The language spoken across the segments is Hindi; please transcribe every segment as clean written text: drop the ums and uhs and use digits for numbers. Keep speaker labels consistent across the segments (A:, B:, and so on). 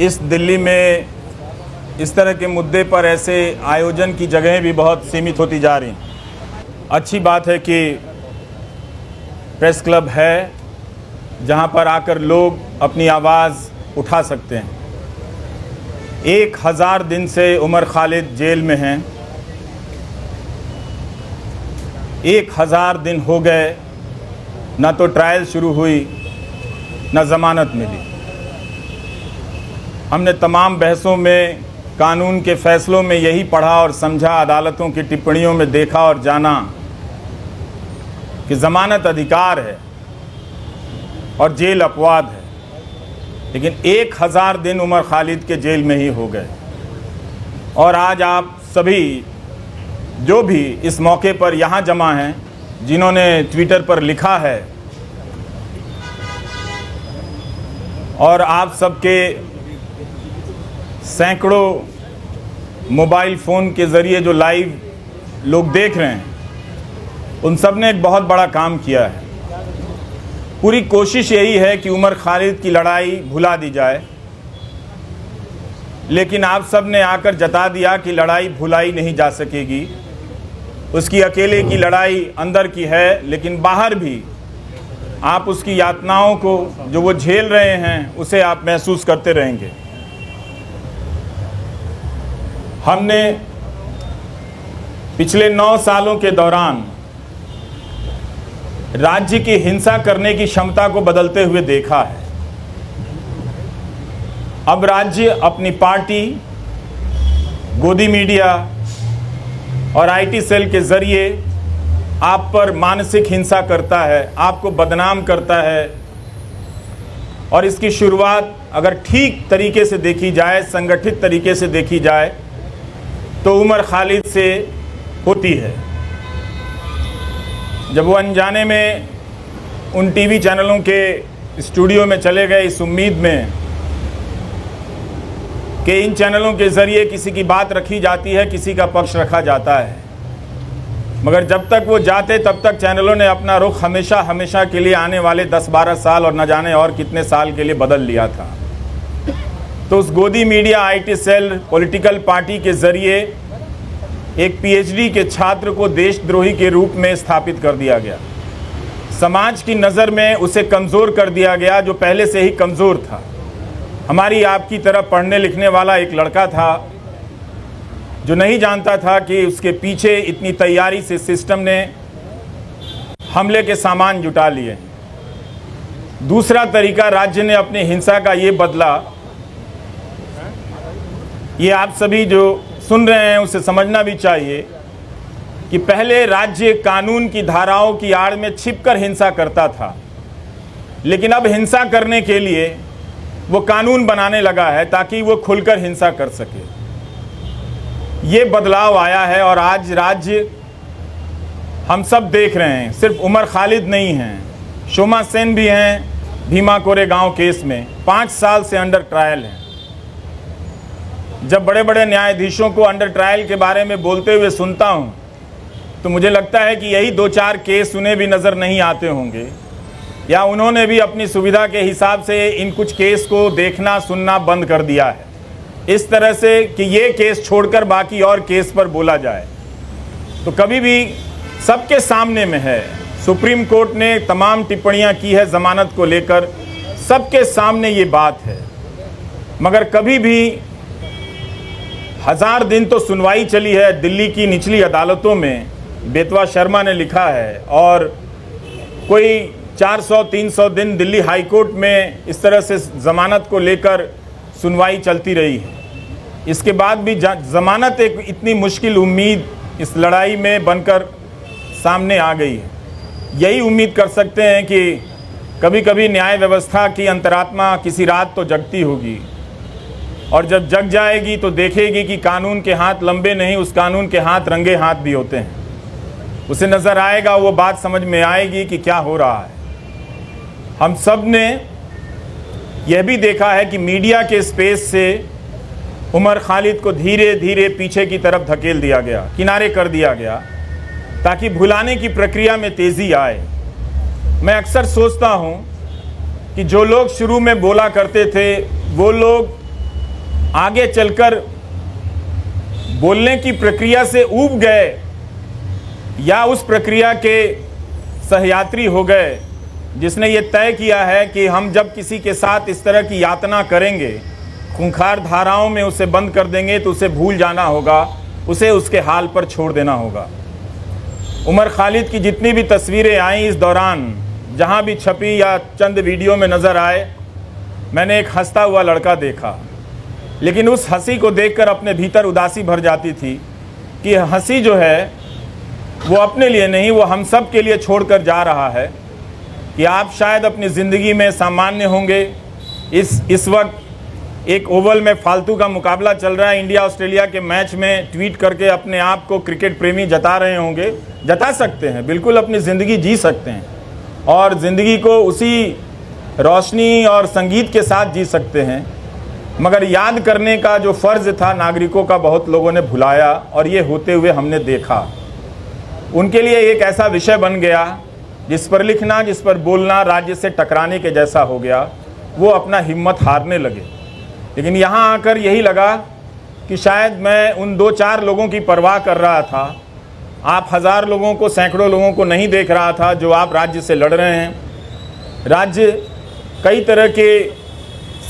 A: इस दिल्ली में इस तरह के मुद्दे पर ऐसे आयोजन की जगहें भी बहुत सीमित होती जा रही हैं। अच्छी बात है कि प्रेस क्लब है जहां पर आकर लोग अपनी आवाज़ उठा सकते हैं। 1000 दिन से उमर खालिद जेल में हैं। 1000 दिन हो गए, ना तो ट्रायल शुरू हुई ना ज़मानत मिली। हमने तमाम बहसों में, कानून के फ़ैसलों में यही पढ़ा और समझा, अदालतों की टिप्पणियों में देखा और जाना कि ज़मानत अधिकार है और जेल अपवाद है। लेकिन 1000 दिन उमर खालिद के जेल में ही हो गए। और आज आप सभी जो भी इस मौके पर यहाँ जमा हैं, जिन्होंने ट्विटर पर लिखा है और आप सबके सैकड़ों मोबाइल फ़ोन के ज़रिए जो लाइव लोग देख रहे हैं, उन सब ने एक बहुत बड़ा काम किया है। पूरी कोशिश यही है कि उमर खालिद की लड़ाई भुला दी जाए, लेकिन आप सब ने आकर जता दिया कि लड़ाई भुलाई नहीं जा सकेगी। उसकी अकेले की लड़ाई अंदर की है, लेकिन बाहर भी आप उसकी यातनाओं को जो वो झेल रहे हैं उसे आप महसूस करते रहेंगे। हमने पिछले 9 सालों के दौरान राज्य की हिंसा करने की क्षमता को बदलते हुए देखा है। अब राज्य अपनी पार्टी, गोदी मीडिया और आईटी सेल के जरिए आप पर मानसिक हिंसा करता है, आपको बदनाम करता है। और इसकी शुरुआत अगर ठीक तरीके से देखी जाए, संगठित तरीके से देखी जाए, तो उमर खालिद से होती है। जब वो अनजाने में उन टीवी चैनलों के स्टूडियो में चले गए इस उम्मीद में कि इन चैनलों के ज़रिए किसी की बात रखी जाती है, किसी का पक्ष रखा जाता है, मगर जब तक वो जाते तब तक चैनलों ने अपना रुख हमेशा के लिए आने वाले 10-12 साल और न जाने और कितने साल के लिए बदल लिया था। तो उस गोदी media, IT cell, political party के ज़रिए एक पीएचडी के छात्र को देशद्रोही के रूप में स्थापित कर दिया गया। समाज की नज़र में उसे कमज़ोर कर दिया गया, जो पहले से ही कमज़ोर था। हमारी आपकी तरह पढ़ने लिखने वाला एक लड़का था जो नहीं जानता था कि उसके पीछे इतनी तैयारी से सिस्टम ने हमले के सामान जुटा लिए। दूसरा तरीका राज्य ने अपनी हिंसा का ये बदला, ये आप सभी जो सुन रहे हैं उसे समझना भी चाहिए कि पहले राज्य कानून की धाराओं की आड़ में छिपकर हिंसा करता था, लेकिन अब हिंसा करने के लिए वो कानून बनाने लगा है ताकि वो खुलकर हिंसा कर सके। ये बदलाव आया है और आज राज्य हम सब देख रहे हैं। सिर्फ उमर खालिद नहीं हैं, शोमा सेन भी हैं। भीमा कोरेगांव केस में 5 साल से अंडर ट्रायल हैं। जब बड़े बड़े न्यायाधीशों को अंडर ट्रायल के बारे में बोलते हुए सुनता हूं, तो मुझे लगता है कि यही 2-4 केस उन्हें भी नज़र नहीं आते होंगे, या उन्होंने भी अपनी सुविधा के हिसाब से इन कुछ केस को देखना सुनना बंद कर दिया है, इस तरह से कि ये केस छोड़कर बाकी और केस पर बोला जाए। तो कभी भी सबके सामने में है, सुप्रीम कोर्ट ने तमाम टिप्पणियां की है ज़मानत को लेकर, सबके सामने ये बात है, मगर कभी भी 1000 दिन तो सुनवाई चली है दिल्ली की निचली अदालतों में। बेतवा शर्मा ने लिखा है, और कोई 400-300 दिन दिल्ली हाई कोर्ट में इस तरह से ज़मानत को लेकर सुनवाई चलती रही है। इसके बाद भी ज़मानत एक इतनी मुश्किल उम्मीद इस लड़ाई में बनकर सामने आ गई है। यही उम्मीद कर सकते हैं कि कभी कभी न्याय व्यवस्था की अंतरात्मा किसी रात तो जगती होगी, और जब जग जाएगी तो देखेगी कि कानून के हाथ लंबे नहीं, उस कानून के हाथ रंगे हाथ भी होते हैं। उसे नज़र आएगा, वो बात समझ में आएगी कि क्या हो रहा है। हम सब ने यह भी देखा है कि मीडिया के स्पेस से उमर खालिद को धीरे धीरे पीछे की तरफ धकेल दिया गया, किनारे कर दिया गया, ताकि भुलाने की प्रक्रिया में तेज़ी आए। मैं अक्सर सोचता हूँ कि जो लोग शुरू में बोला करते थे, वो लोग आगे चलकर बोलने की प्रक्रिया से ऊब गए या उस प्रक्रिया के सहयात्री हो गए जिसने ये तय किया है कि हम जब किसी के साथ इस तरह की यातना करेंगे, खूंखार धाराओं में उसे बंद कर देंगे तो उसे भूल जाना होगा, उसे उसके हाल पर छोड़ देना होगा। उमर खालिद की जितनी भी तस्वीरें आईं इस दौरान, जहां भी छपी या चंद वीडियो में नज़र आए, मैंने एक हंसता हुआ लड़का देखा, लेकिन उस हंसी को देखकर अपने भीतर उदासी भर जाती थी कि हंसी जो है वो अपने लिए नहीं, वो हम सब के लिए छोड़कर जा रहा है कि आप शायद अपनी ज़िंदगी में सामान्य होंगे। इस वक्त एक ओवल में फालतू का मुकाबला चल रहा है, इंडिया ऑस्ट्रेलिया के मैच में ट्वीट करके अपने आप को क्रिकेट प्रेमी जता रहे होंगे। जता सकते हैं, बिल्कुल अपनी ज़िंदगी जी सकते हैं और ज़िंदगी को उसी रोशनी और संगीत के साथ जी सकते हैं, मगर याद करने का जो फ़र्ज़ था नागरिकों का बहुत लोगों ने भुलाया और ये होते हुए हमने देखा। उनके लिए एक ऐसा विषय बन गया जिस पर लिखना, जिस पर बोलना राज्य से टकराने के जैसा हो गया। वो अपना हिम्मत हारने लगे। लेकिन यहाँ आकर यही लगा कि शायद मैं उन 2-4 लोगों की परवाह कर रहा था। आप हज़ार लोगों को, सैकड़ों लोगों को नहीं देख रहा था जो आप राज्य से लड़ रहे हैं। राज्य कई तरह के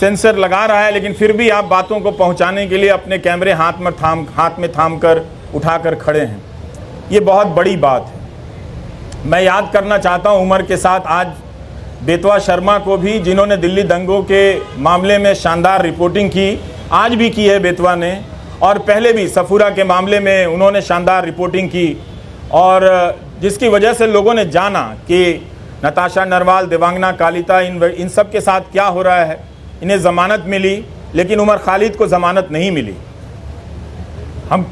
A: सेंसर लगा रहा है, लेकिन फिर भी आप बातों को पहुंचाने के लिए अपने कैमरे हाथ में थाम कर उठा कर खड़े हैं। ये बहुत बड़ी बात है। मैं याद करना चाहता हूं उमर के साथ आज बेतवा शर्मा को भी, जिन्होंने दिल्ली दंगों के मामले में शानदार रिपोर्टिंग की, आज भी की है बेतवा ने, और पहले भी सफूरा के मामले में उन्होंने शानदार रिपोर्टिंग की, और जिसकी वजह से लोगों ने जाना कि नताशा नरवाल, देवांगना कालिता, इन सब के साथ क्या हो रहा है। इन्हें ज़मानत मिली, लेकिन उमर खालिद को ज़मानत नहीं मिली। हम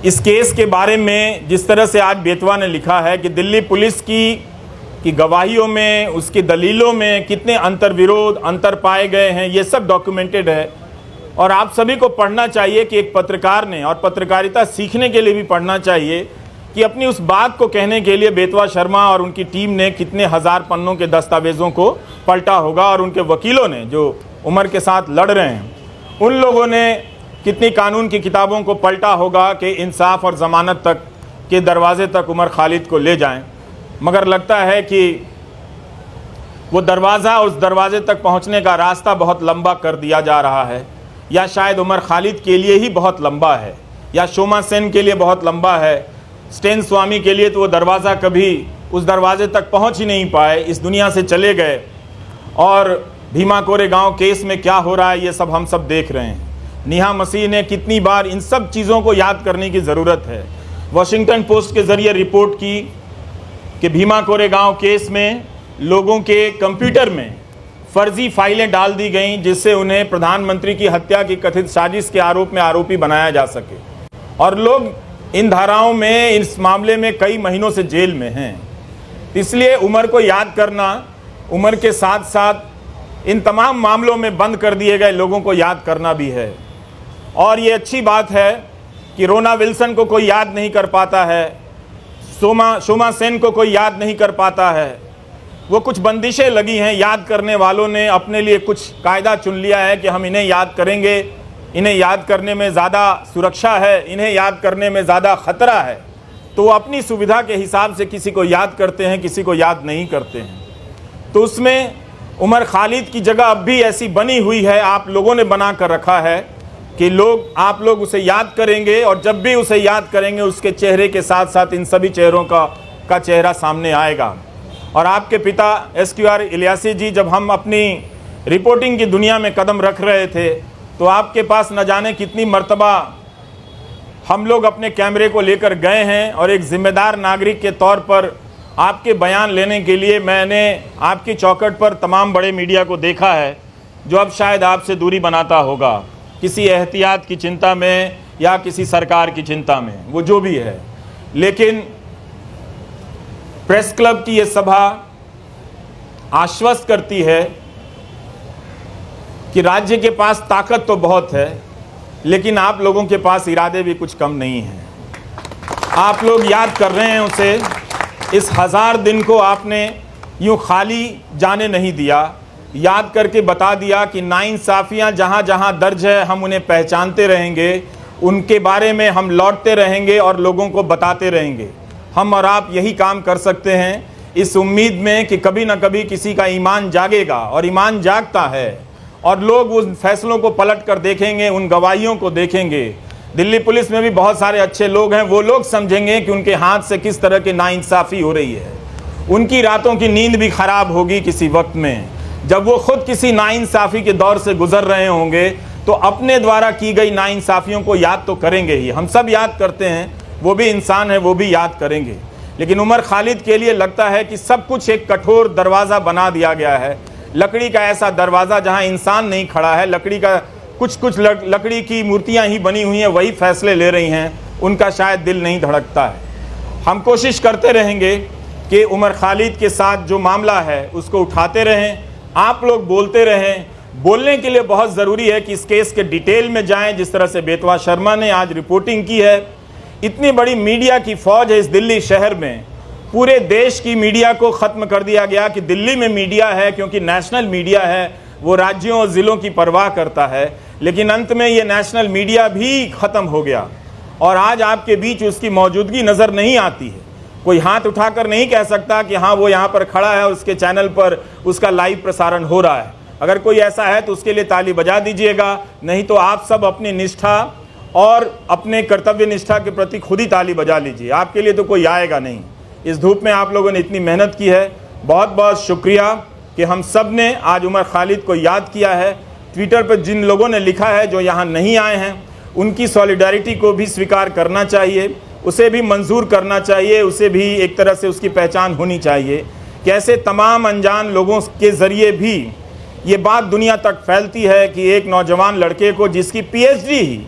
A: इस केस के बारे में जिस तरह से आज बेतवा ने लिखा है कि दिल्ली पुलिस की गवाहियों में, उसकी दलीलों में कितने अंतर्विरोध, अंतर पाए गए हैं, ये सब डॉक्यूमेंटेड है। और आप सभी को पढ़ना चाहिए कि एक पत्रकार ने, और पत्रकारिता सीखने के लिए भी पढ़ना चाहिए कि अपनी उस बात को कहने के लिए बेतवा शर्मा और उनकी टीम ने कितने हज़ार पन्नों के दस्तावेज़ों को पलटा होगा, और उनके वकीलों ने जो उमर के साथ लड़ रहे हैं, उन लोगों ने कितनी कानून की किताबों को पलटा होगा कि इंसाफ और ज़मानत तक के दरवाजे तक उमर खालिद को ले जाएं। मगर लगता है कि वो दरवाज़ा, उस दरवाजे तक पहुंचने का रास्ता बहुत लंबा कर दिया जा रहा है, या शायद उमर खालिद के लिए ही बहुत लंबा है, या शोमा सेन के लिए बहुत लंबा है, स्टेन स्वामी के लिए तो वो दरवाज़ा कभी उस दरवाजे तक पहुंच ही नहीं पाए, इस दुनिया से चले गए। और भीमा कोरेगांव केस में क्या हो रहा है ये सब हम सब देख रहे हैं। नेहा मसीह ने कितनी बार इन सब चीज़ों को याद करने की ज़रूरत है। वॉशिंगटन पोस्ट के ज़रिए रिपोर्ट की कि भीमा कोरेगांव केस में लोगों के कंप्यूटर में फर्जी फाइलें डाल दी गईं, जिससे उन्हें प्रधानमंत्री की हत्या की कथित साजिश के आरोप में आरोपी बनाया जा सके, और लोग इन धाराओं में, इस मामले में कई महीनों से जेल में हैं। इसलिए उमर को याद करना, उमर के साथ साथ इन तमाम मामलों में बंद कर दिए गए लोगों को याद करना भी है। और ये अच्छी बात है कि रोना विल्सन को कोई याद नहीं कर पाता है, शोमा सेन को कोई याद नहीं कर पाता है। वो कुछ बंदिशें लगी हैं, याद करने वालों ने अपने लिए कुछ कायदा चुन लिया है कि हम इन्हें याद करेंगे, इन्हें याद करने में ज़्यादा सुरक्षा है, इन्हें याद करने में ज़्यादा ख़तरा है, तो वो अपनी सुविधा के हिसाब से किसी को याद करते हैं, किसी को याद नहीं करते हैं। तो उसमें उमर खालिद की जगह अब भी ऐसी बनी हुई है, आप लोगों ने बना कर रखा है कि आप लोग उसे याद करेंगे, और जब भी उसे याद करेंगे उसके चेहरे के साथ साथ इन सभी चेहरों का चेहरा सामने आएगा। और आपके पिता SQR इलियासी जी, जब हम अपनी रिपोर्टिंग की दुनिया में कदम रख रहे थे, तो आपके पास न जाने कितनी मर्तबा हम लोग अपने कैमरे को लेकर गए हैं, और एक ज़िम्मेदार नागरिक के तौर पर आपके बयान लेने के लिए मैंने आपकी चौखट पर तमाम बड़े मीडिया को देखा है, जो अब शायद आपसे दूरी बनाता होगा, किसी एहतियात की चिंता में या किसी सरकार की चिंता में, वो जो भी है। लेकिन प्रेस क्लब की ये सभा आश्वस्त करती है कि राज्य के पास ताकत तो बहुत है, लेकिन आप लोगों के पास इरादे भी कुछ कम नहीं हैं। आप लोग याद कर रहे हैं उसे, इस 1000 दिन को आपने यूं खाली जाने नहीं दिया। याद करके बता दिया कि नाइंसाफ़ियाँ जहाँ जहाँ दर्ज है हम उन्हें पहचानते रहेंगे, उनके बारे में हम लौटते रहेंगे और लोगों को बताते रहेंगे। हम और आप यही काम कर सकते हैं, इस उम्मीद में कि कभी ना कभी किसी का ईमान जागेगा, और ईमान जागता है और लोग उन फैसलों को पलट कर देखेंगे, उन गवाहियों को देखेंगे। दिल्ली पुलिस में भी बहुत सारे अच्छे लोग हैं, वो लोग समझेंगे कि उनके हाथ से किस तरह की नाइंसाफ़ी हो रही है। उनकी रातों की नींद भी खराब होगी किसी वक्त में, जब वो खुद किसी नाइंसाफ़ी के दौर से गुजर रहे होंगे, तो अपने द्वारा की गई नाइंसाफ़ियों को याद तो करेंगे ही। हम सब याद करते हैं, वो भी इंसान है, वो भी याद करेंगे। लेकिन उमर खालिद के लिए लगता है कि सब कुछ एक कठोर दरवाज़ा बना दिया गया है, लकड़ी का ऐसा दरवाज़ा जहां इंसान नहीं खड़ा है, लकड़ी का कुछ लकड़ी की मूर्तियां ही बनी हुई हैं, वही फैसले ले रही हैं, उनका शायद दिल नहीं धड़कता है। हम कोशिश करते रहेंगे कि उमर खालिद के साथ जो मामला है उसको उठाते रहें, आप लोग बोलते रहें। बोलने के लिए बहुत ज़रूरी है कि इस केस के डिटेल में जाएं, जिस तरह से बेतवा शर्मा ने आज रिपोर्टिंग की है। इतनी बड़ी मीडिया की फ़ौज है इस दिल्ली शहर में, पूरे देश की मीडिया को ख़त्म कर दिया गया कि दिल्ली में मीडिया है, क्योंकि नेशनल मीडिया है, वो राज्यों और ज़िलों की परवाह करता है। लेकिन अंत में ये नेशनल मीडिया भी ख़त्म हो गया और आज आपके बीच उसकी मौजूदगी नज़र नहीं आती है। कोई हाथ उठाकर नहीं कह सकता कि हाँ वो यहाँ पर खड़ा है, उसके चैनल पर उसका लाइव प्रसारण हो रहा है। अगर कोई ऐसा है तो उसके लिए ताली बजा दीजिएगा, नहीं तो आप सब अपनी निष्ठा और अपने कर्तव्य निष्ठा के प्रति खुद ही ताली बजा लीजिए, आपके लिए तो कोई आएगा नहीं। इस धूप में आप लोगों ने इतनी मेहनत की है, बहुत बहुत शुक्रिया कि हम सब ने आज उमर खालिद को याद किया है। ट्विटर पर जिन लोगों ने लिखा है जो यहाँ नहीं आए हैं, उनकी सॉलिडारिटी को भी स्वीकार करना चाहिए, उसे भी मंजूर करना चाहिए, उसे भी एक तरह से उसकी पहचान होनी चाहिए। कैसे तमाम अनजान लोगों के ज़रिए भी ये बात दुनिया तक फैलती है कि एक नौजवान लड़के को, जिसकी पीएचडी ही,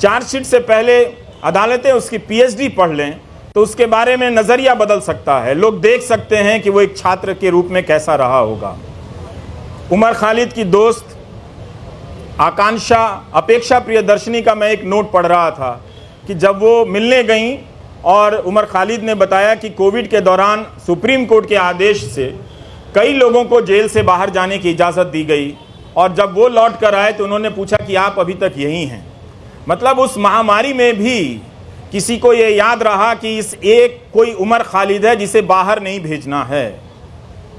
A: चार्जशीट से पहले अदालतें उसकी पीएचडी पढ़ लें तो उसके बारे में नज़रिया बदल सकता है। लोग देख सकते हैं कि वो एक छात्र के रूप में कैसा रहा होगा। उमर खालिद की दोस्त आकांक्षा अपेक्षा प्रियदर्शनी का मैं एक नोट पढ़ रहा था कि जब वो मिलने गई और उमर खालिद ने बताया कि कोविड के दौरान सुप्रीम कोर्ट के आदेश से कई लोगों को जेल से बाहर जाने की इजाज़त दी गई, और जब वो लौट कर आए तो उन्होंने पूछा कि आप अभी तक यहीं हैं। मतलब उस महामारी में भी किसी को ये याद रहा कि इस एक कोई उमर खालिद है जिसे बाहर नहीं भेजना है।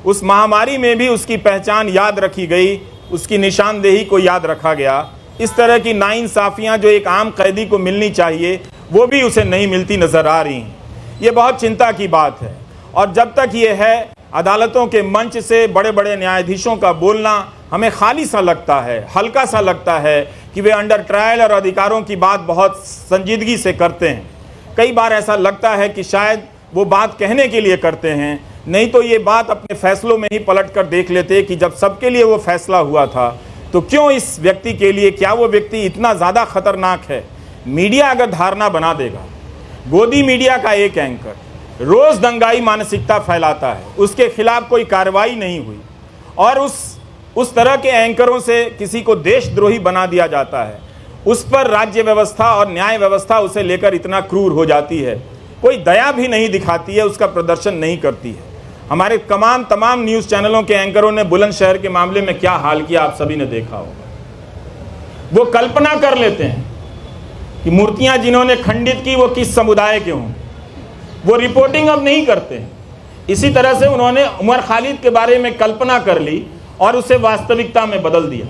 A: उस महामारी में भी उसकी पहचान याद रखी गई, उसकी निशानदेही को याद रखा गया। इस तरह की नाइंसाफ़ियाँ जो एक आम कैदी को मिलनी चाहिए, वो भी उसे नहीं मिलती नज़र आ रही। ये बहुत चिंता की बात है। और जब तक ये है, अदालतों के मंच से बड़े बड़े न्यायाधीशों का बोलना हमें खाली सा लगता है, हल्का सा लगता है कि वे अंडर ट्रायल और अधिकारों की बात बहुत संजीदगी से करते हैं। कई बार ऐसा लगता है कि शायद वो बात कहने के लिए करते हैं, नहीं तो ये बात अपने फैसलों में ही पलट कर देख लेते कि जब सबके लिए वो फैसला हुआ था तो क्यों इस व्यक्ति के लिए, क्या वो व्यक्ति इतना ज़्यादा खतरनाक है। मीडिया अगर धारणा बना देगा, गोदी मीडिया का एक एंकर रोज़ दंगाई मानसिकता फैलाता है, उसके खिलाफ कोई कार्रवाई नहीं हुई, और उस तरह के एंकरों से किसी को देशद्रोही बना दिया जाता है, उस पर राज्य व्यवस्था और न्याय व्यवस्था उसे लेकर इतना क्रूर हो जाती है, कोई दया भी नहीं दिखाती है, उसका प्रदर्शन नहीं करती है। हमारे तमाम न्यूज़ चैनलों के एंकरों ने बुलंदशहर के मामले में क्या हाल किया, आप सभी ने देखा होगा। वो कल्पना कर लेते हैं कि मूर्तियां जिन्होंने खंडित की वो किस समुदाय के हों, वो रिपोर्टिंग अब नहीं करते हैं। इसी तरह से उन्होंने उमर खालिद के बारे में कल्पना कर ली और उसे वास्तविकता में बदल दिया।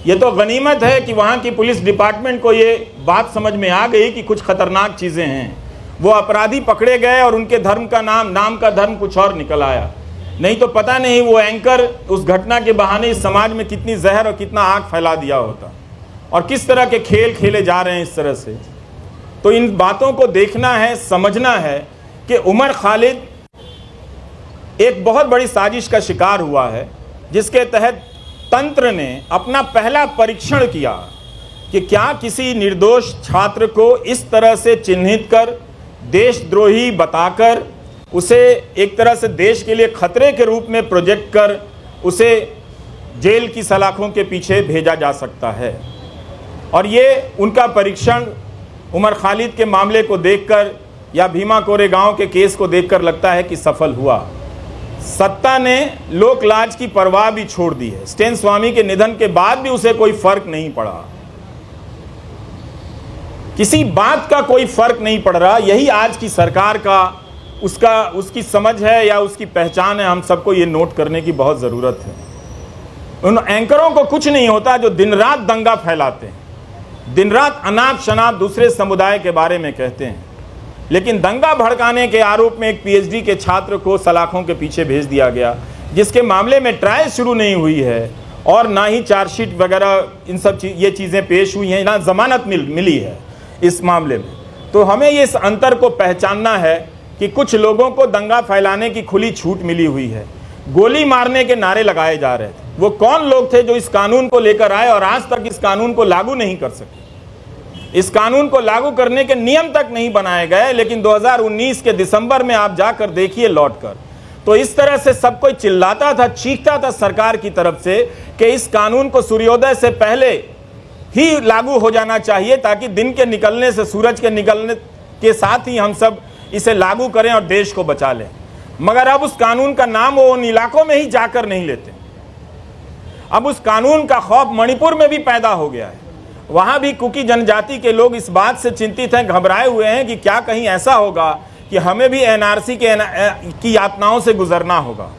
A: ये तो गनीमत है कि वहाँ की पुलिस डिपार्टमेंट को ये बात समझ में आ गई कि कुछ खतरनाक चीज़ें हैं। वो अपराधी पकड़े गए और उनके धर्म का नाम का धर्म कुछ और निकल आया। नहीं तो पता नहीं वो एंकर उस घटना के बहाने इस समाज में कितनी जहर और कितना आग फैला दिया होता, और किस तरह के खेल खेले जा रहे हैं इस तरह से। तो इन बातों को देखना है, समझना है कि उमर खालिद एक बहुत बड़ी साजिश का शिकार हुआ है, जिसके तहत तंत्र ने अपना पहला परीक्षण किया कि क्या किसी निर्दोष छात्र को इस तरह से चिन्हित कर, देशद्रोही बताकर, उसे एक तरह से देश के लिए खतरे के रूप में प्रोजेक्ट कर उसे जेल की सलाखों के पीछे भेजा जा सकता है। और ये उनका परीक्षण उमर खालिद के मामले को देखकर या भीमा कोरेगांव के केस को देखकर लगता है कि सफल हुआ। सत्ता ने लोक लाज की परवाह भी छोड़ दी है। स्टेन स्वामी के निधन के बाद भी उसे कोई फर्क नहीं पड़ा, किसी बात का कोई फर्क नहीं पड़ रहा। यही आज की सरकार का उसकी समझ है या उसकी पहचान है। हम सबको ये नोट करने की बहुत ज़रूरत है। उन एंकरों को कुछ नहीं होता जो दिन रात दंगा फैलाते हैं, दिन रात अनाप शनाप दूसरे समुदाय के बारे में कहते हैं। लेकिन दंगा भड़काने के आरोप में एक पीएचडी के छात्र को सलाखों के पीछे भेज दिया गया, जिसके मामले में ट्रायल शुरू नहीं हुई है और ना ही चार्जशीट वगैरह इन सब ये चीज़ें पेश हुई हैं, ना जमानत मिली है इस मामले में। तो हमें ये इस अंतर को पहचानना है कि कुछ लोगों को दंगा फैलाने की खुली छूट मिली हुई है। गोली मारने के नारे लगाए जा रहे थे। वो कौन लोग थे जो इस कानून को लेकर आए और आज तक इस कानून को लागू नहीं कर सके? इस कानून को लागू करने के नियम तक नहीं बनाए गए। लेकिन 2019 के दिसंबर में आप जाकर देखिए लौटकर, तो इस तरह से सब कोई चिल्लाता था, चीखता था सरकार की तरफ से कि इस कानून को सूर्योदय से पहले ही लागू हो जाना चाहिए, ताकि दिन के निकलने से, सूरज के निकलने के साथ ही हम सब इसे लागू करें और देश को बचा लें। मगर अब उस कानून का नाम वो उन इलाकों में ही जाकर नहीं लेते। अब उस कानून का खौफ मणिपुर में भी पैदा हो गया है। वहाँ भी कुकी जनजाति के लोग इस बात से चिंतित हैं, घबराए हुए हैं कि क्या कहीं ऐसा होगा कि हमें भी एनआरसी की यातनाओं से गुजरना होगा।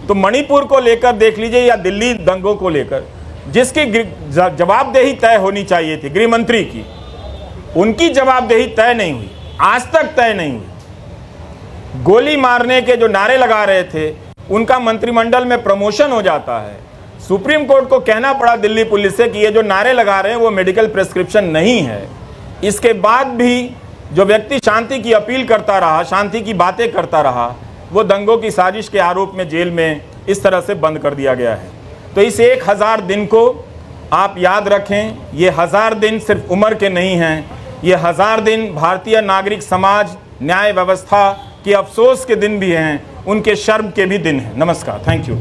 A: तो मणिपुर को लेकर देख लीजिए या दिल्ली दंगों को लेकर, जिसकी जवाबदेही तय होनी चाहिए थी गृह मंत्री की, उनकी जवाबदेही तय नहीं हुई, आज तक तय नहीं हुई। गोली मारने के जो नारे लगा रहे थे उनका मंत्रिमंडल में प्रमोशन हो जाता है। सुप्रीम कोर्ट को कहना पड़ा दिल्ली पुलिस से कि ये जो नारे लगा रहे हैं वो मेडिकल प्रिस्क्रिप्शन नहीं है। इसके बाद भी जो व्यक्ति शांति की अपील करता रहा, शांति की बातें करता रहा, वो दंगों की साजिश के आरोप में जेल में इस तरह से बंद कर दिया गया है। तो इस 1000 दिन को आप याद रखें। ये 1000 दिन सिर्फ उम्र के नहीं हैं, ये 1000 दिन भारतीय नागरिक समाज, न्याय व्यवस्था के अफसोस के दिन भी हैं, उनके शर्म के भी दिन हैं। नमस्कार, थैंक यू।